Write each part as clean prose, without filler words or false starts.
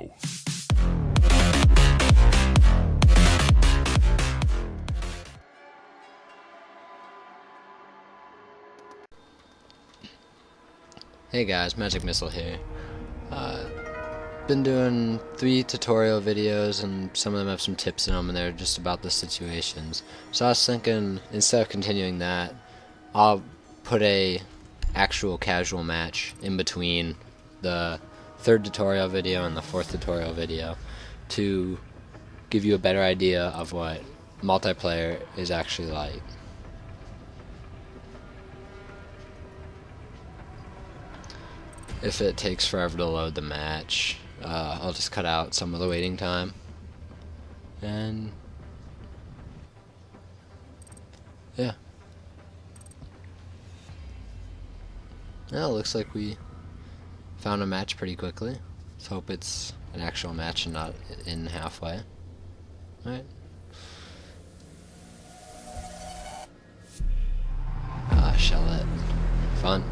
now. Hey guys, SC.MagicMissile here. Been doing 3 tutorial videos, and some of them have some tips in them, and they're just about the situations. So I was thinking, instead of continuing that, I'll put a actual casual match in between the 3rd tutorial video and the 4th tutorial video to give you a better idea of what multiplayer is actually like. If it takes forever to load the match, I'll just cut out some of the waiting time. And yeah. Well, it looks like we found a match pretty quickly. Let's hope it's an actual match and not in halfway. Alright. Shell it. Fun.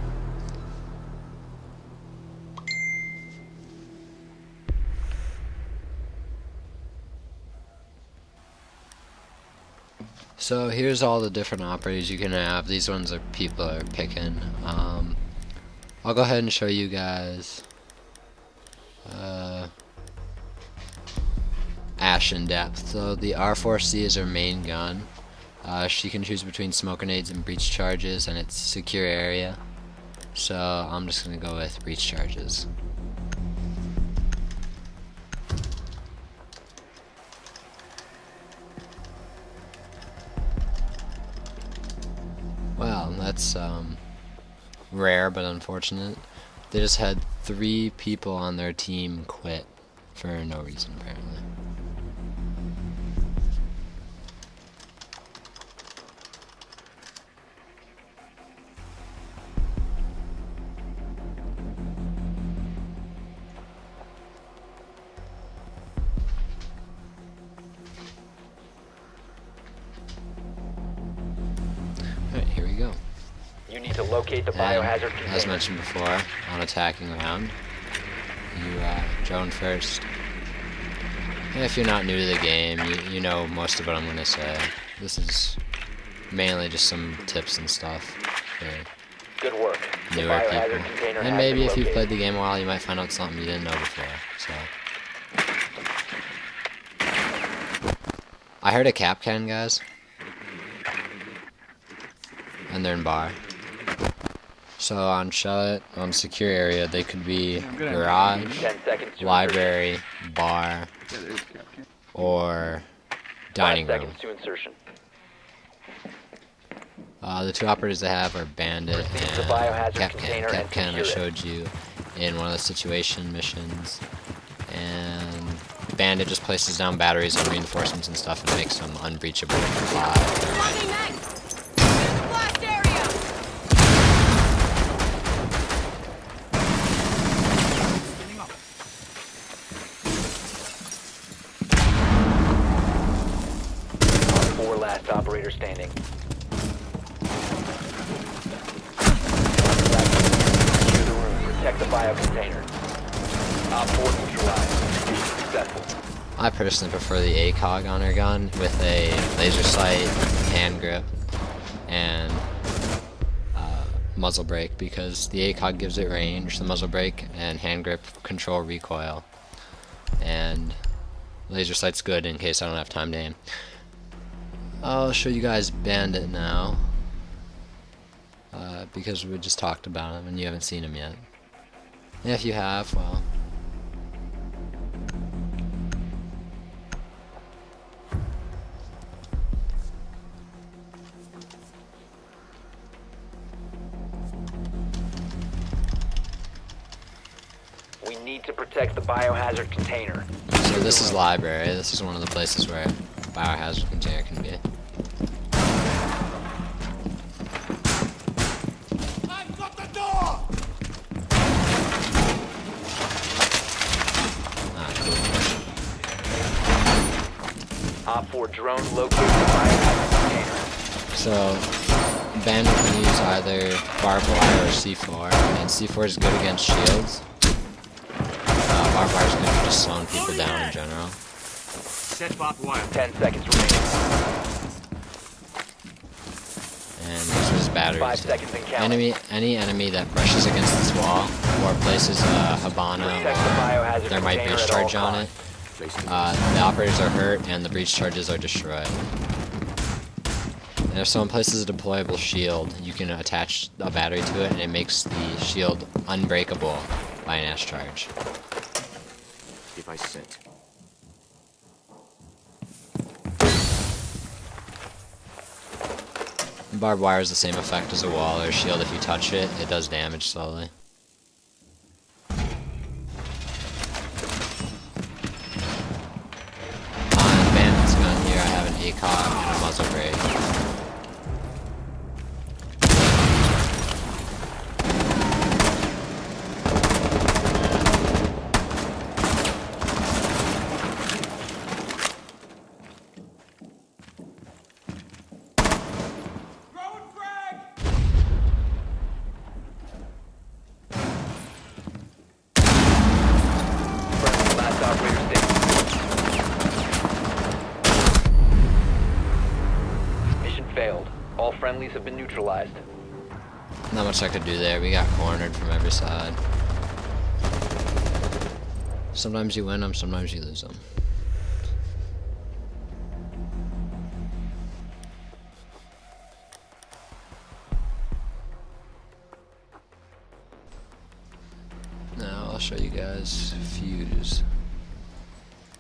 So here's all the different operators you can have. These ones are people are picking. I'll go ahead and show you guys Ash in depth. So the R4C is her main gun. She can choose between smoke grenades and breach charges, and it's secure area. So I'm just gonna go with breach charges. Well, that's rare but unfortunate. They just had 3 people on their team quit for no reason, apparently. Alright, here we go. You need to locate the biohazard container. As mentioned before, on attacking round, you drone first. And if you're not new to the game, you know most of what I'm going to say. This is mainly just some tips and stuff for Good work. The newer biohazard people. container And has maybe been if you've located. played the game a while, you might find out something you didn't know before. So, I heard a cap cannon, guys. And they're in bar. So on shell it, on secure area, they could be garage, 10 seconds to library, bar, or dining insertion. 5 room. seconds to insertion. The 2 operators they have are Bandit Proceed to the and biohazard Cap container Cannon. and Cap Cannon I secure it. showed you in one of the situation missions. And Bandit just places down batteries and reinforcements and stuff and makes them unbreachable for 5. Blast area! Four last operator standing. Secure the room. Protect the bio container. Op 4 neutralized. Mission successful. I personally prefer the ACOG on her gun with a laser sight, hand grip, and muzzle brake, because the ACOG gives it range, the muzzle brake and hand grip control recoil, and laser sight's good in case I don't have time to aim. I'll show you guys Bandit now, because we just talked about him and you haven't seen him yet. And if you have, well, We need to protect the biohazard container. so this is library. This is one of the places where biohazard container can be. I've got the door! Op 4 drone located the biohazard container. So, Bandit can use either barbed wire or C4, and C4 is good against shields. Barbed wire is good for just slowing people down in general. Set barbed wire. 10 seconds remaining. And this is batteries. 5 seconds and counting. Any enemy that brushes against this wall or places a Habana Protect the biohazard or there might be a container at all charge on it, costs. the operators are hurt and the breach charges are destroyed. And if someone places a deployable shield, you can attach a battery to it and it makes the shield unbreakable by an S charge. Device set. Barbed wire is the same effect as a wall or a shield. If you touch it, it does damage slowly. On the bandit's gun here, I have an ACOG and a muzzle brake. Throwing frag! Friendly last operator standing. Mission failed. All friendlies have been neutralized. Not much I could do there. We got cornered from every side. Sometimes you win them, sometimes you lose them. Now I'll show you guys fuse.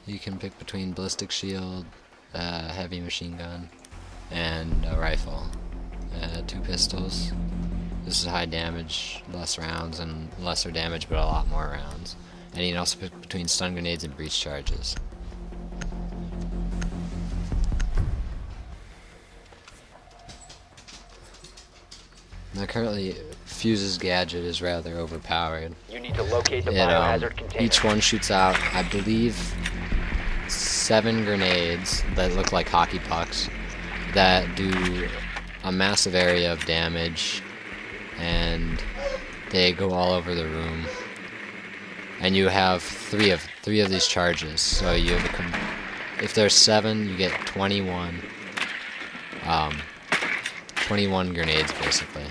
You can pick between ballistic shield, heavy machine gun, and a rifle. 2 pistols. This is high damage, less rounds, and lesser damage, but a lot more rounds. And you can also pick between stun grenades and breach charges. Now currently, Fuse's gadget is rather overpowered. You need to locate the biohazard container. Each one shoots out, I believe, 7 grenades that look like hockey pucks that do a massive area of damage, and they go all over the room. And you have three of these charges, so you have if there's 7, you get 21. 21 grenades basically.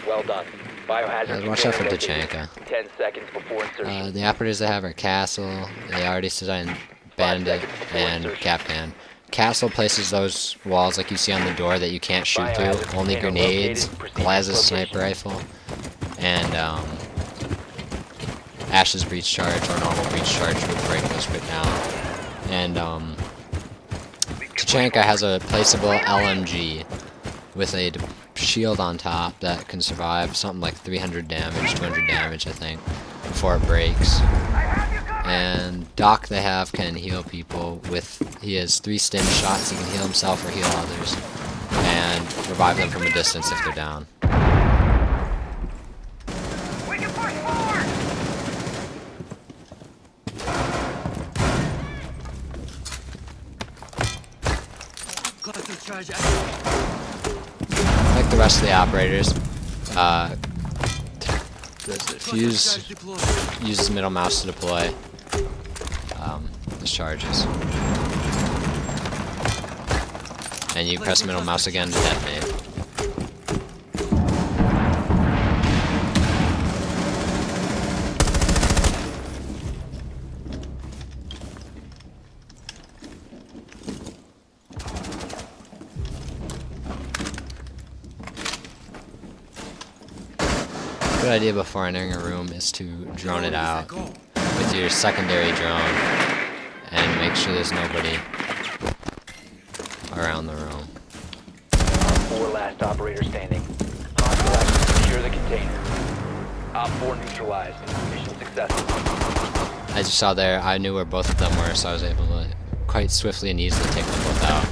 Well done. Biohazard Watch out for container located. Tachanka. 10 seconds before insertion. The operators that have are Castle, they already designed Bandit, and Capcan. Castle places those walls like you see on the door that you can't shoot through, only grenades, Plaza's sniper rifle, and Ash's breach charge or normal breach charge would break those right down. And Tachanka has a placeable LMG with a shield on top that can survive something like 300 damage, 200 damage I think, before it breaks. And Doc they have can heal people he has 3 stim shots, he can heal himself or heal others, and revive them from a distance if they're down. We can push forward! Like the rest of the operators, Fuse uses middle mouse to deploy the charges. And you press middle mouse again to detonate. Good idea before entering a room is to drone it out with your secondary drone and make sure there's nobody around the room. 4 last operator standing. Hostile actions secure the container. Op 4 neutralized. Mission successful. As you saw there, I knew where both of them were, so I was able to quite swiftly and easily take them both out.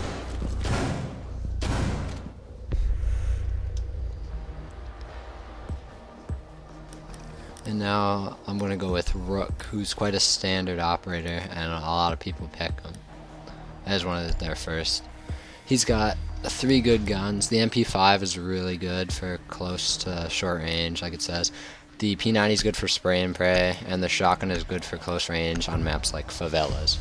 And now I'm going to go with Rook, who's quite a standard operator, and a lot of people pick him as one of their first. He's got three good guns. The MP5 is really good for close to short range, like it says. The P90 is good for spray and pray, and the shotgun is good for close range on maps like favelas.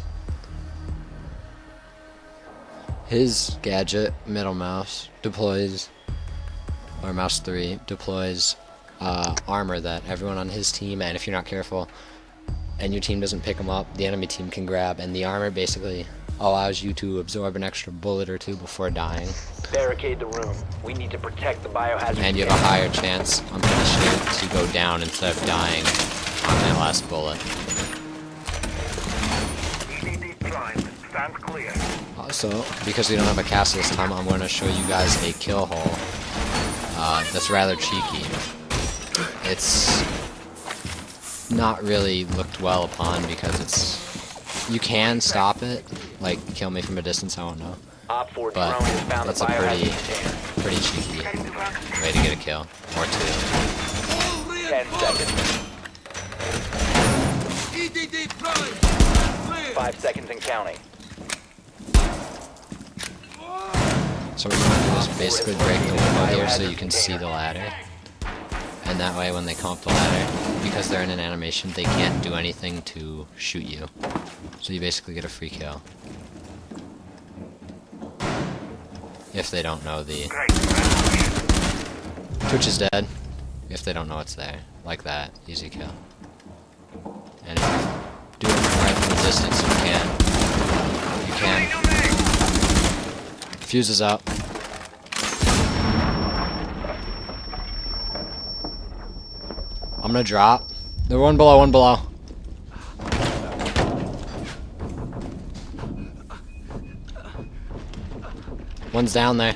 His gadget, middle mouse, deploys, or mouse 3, deploys armor that everyone on his team, and if you're not careful and your team doesn't pick them up, the enemy team can grab, and the armor basically allows you to absorb an extra bullet or two before dying. Barricade the room. We need to protect the biohazard. And you have a higher chance, I'm pretty sure, to go down instead of dying on that last bullet. EDD prime. Stand clear. Also, because we don't have a cast this time, I'm going to show you guys a kill hole that's rather cheeky. It's not really looked well upon because it's... You can stop it, like kill me from a distance, I don't know. Op 4 But drone has found the it's a biohazard container. pretty cheeky way to get a kill. Or two. 10 seconds. EDD prime. Clear. 5 seconds and counting. So what we're going to do is basically break the window here so you can see the ladder. And that way when they come up the ladder, because they're in an animation, they can't do anything to shoot you. So you basically get a free kill. If they don't know the... Twitch is dead. If they don't know it's there. Like that. Easy kill. And if you do it right from the distance, you can. You can. Fuse is out. I'm gonna drop. They're one below, one below. One's down there.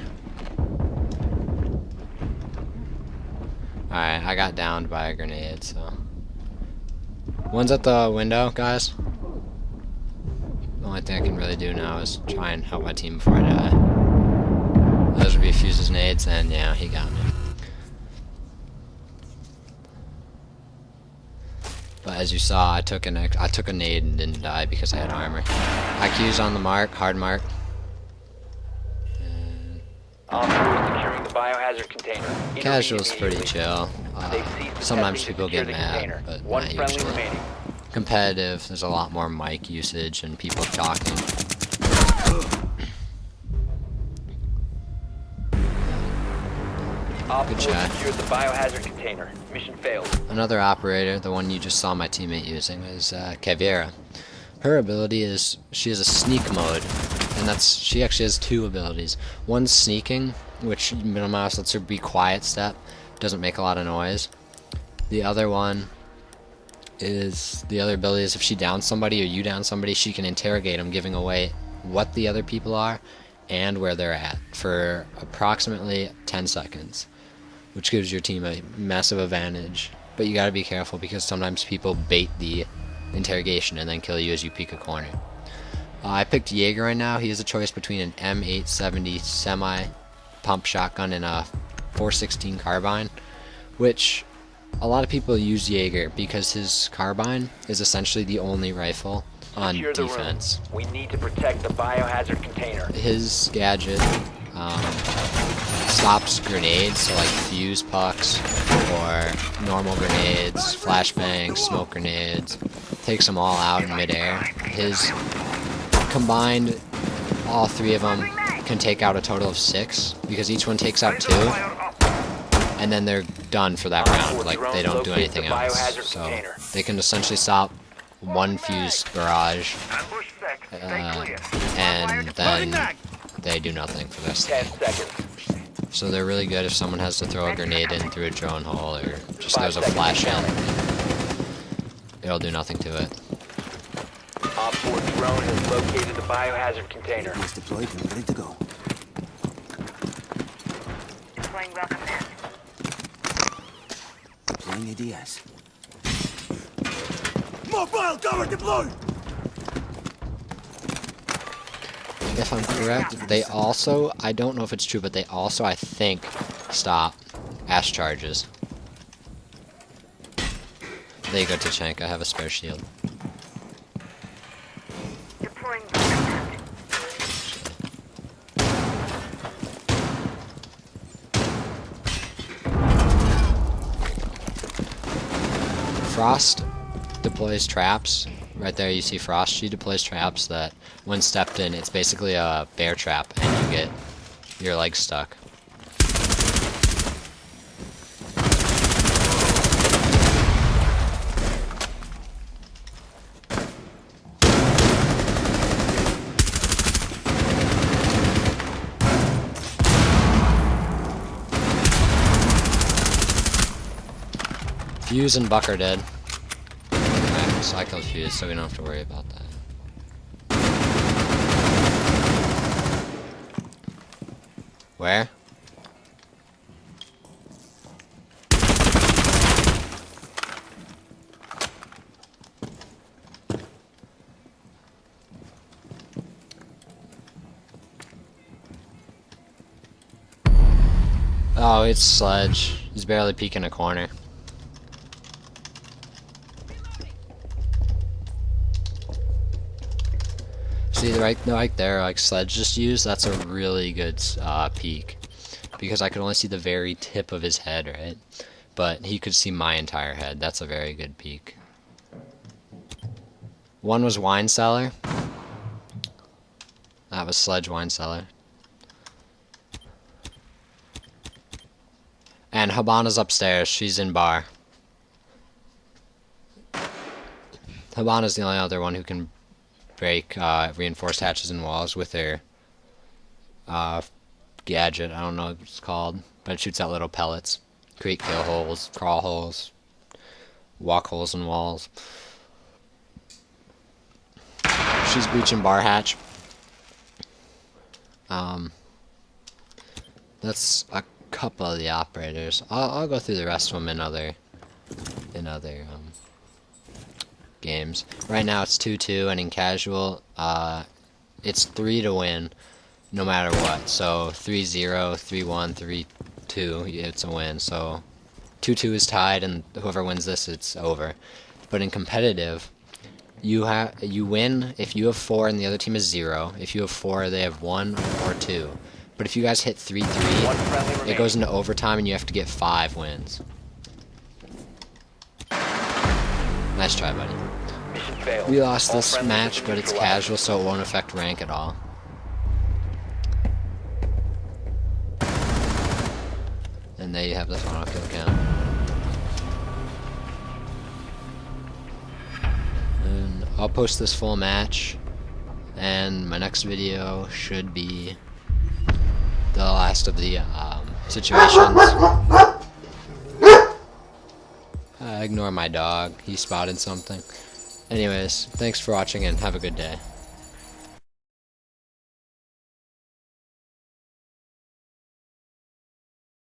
Alright, I got downed by a grenade, so. One's at the window, guys. The only thing I can really do now is try and help my team before I die. Those would be Fuse's nades, and yeah, he got me. But as you saw, I took a nade and didn't die because I had armor. IQ's on the mark, hard mark. Op 4 is securing the biohazard container. Casual's pretty Immediately. chill. They've ceased Sometimes attempting to people secure get the mad, container. but One not friendly usually. remaining. Competitive, there's a lot more mic usage and people talking. Op Good 4 shot. secured the biohazard container. Mission failed. Another operator, the one you just saw my teammate using, is Caveira. Her ability is, she has a sneak mode, and she actually has two abilities. One's sneaking, which middle mouse lets her be quiet step, doesn't make a lot of noise. The other ability is if she downs somebody or you down somebody, she can interrogate them, giving away what the other people are and where they're at for approximately 10 seconds, which gives your team a massive advantage. But you gotta be careful because sometimes people bait the interrogation and then kill you as you peek a corner. I picked Jaeger right now. He has a choice between an M870 semi-pump shotgun and a 416 carbine, which a lot of people use Jaeger because his carbine is essentially the only rifle on Secure the room. defense. We need to protect the biohazard container. His gadget stops grenades, so like fuse pucks or normal grenades, flashbangs, smoke grenades, takes them all out in midair. His combined, all three of them can take out a total of 6 because each one takes out 2, and then they're done for that round. Like they don't do anything else. So they can essentially stop one fuse barrage, and then they do nothing for this. 10 seconds. So they're really good if someone has to throw a grenade in through a drone hole or just throws a flash in. It'll do nothing to it. Op 4 drone has located the biohazard container. Is deployed and ready to go. Deploying welcome mat. Deploying ADS. Mobile cover deployed. If I'm correct, they also, I don't know if it's true, but they also, I think, stop ash charges. There you go, Tachanka. I have a spare shield. Deploying welcome mat. Frost deploys traps. Right there you see Frost. She deploys traps that when stepped in, it's basically a bear trap and you get your legs stuck. Fuse and Buck are dead. Alright, so I killed Fuse, so we don't have to worry about that. Where? Oh, it's Sledge. He's barely peeking a corner. See, right there, like Sledge just used, that's a really good peek. Because I could only see the very tip of his head, right? But he could see my entire head. That's a very good peek. One was Wine Cellar. That was Sledge Wine Cellar. And Habana's upstairs. She's in bar. Habana's the only other one who can break reinforced hatches and walls with her gadget. I don't know what it's called, but it shoots out little pellets. Create kill holes, crawl holes, walk holes in walls. She's breaching bar hatch. That's a couple of the operators. I'll go through the rest of them in other games. Right now it's 2-2, and in casual, it's 3 to win, no matter what. So 3-0, 3-1, 3-2, it's a win. So 2-2 is tied, and whoever wins this, it's over. But in competitive, you win if you have 4 and the other team is 0. If you have 4, they have 1 or 2. But if you guys hit 3-3, it goes into overtime, and you have to get 5 wins. Nice try, buddy. Mission failed. We lost All this friendlies match, have but been it's neutralized. casual, so it won't affect rank at all. And there you have the final kill count. And I'll post this full match, and my next video should be the last of the situations. Ignore my dog. He spotted something. Anyways, thanks for watching and have a good day.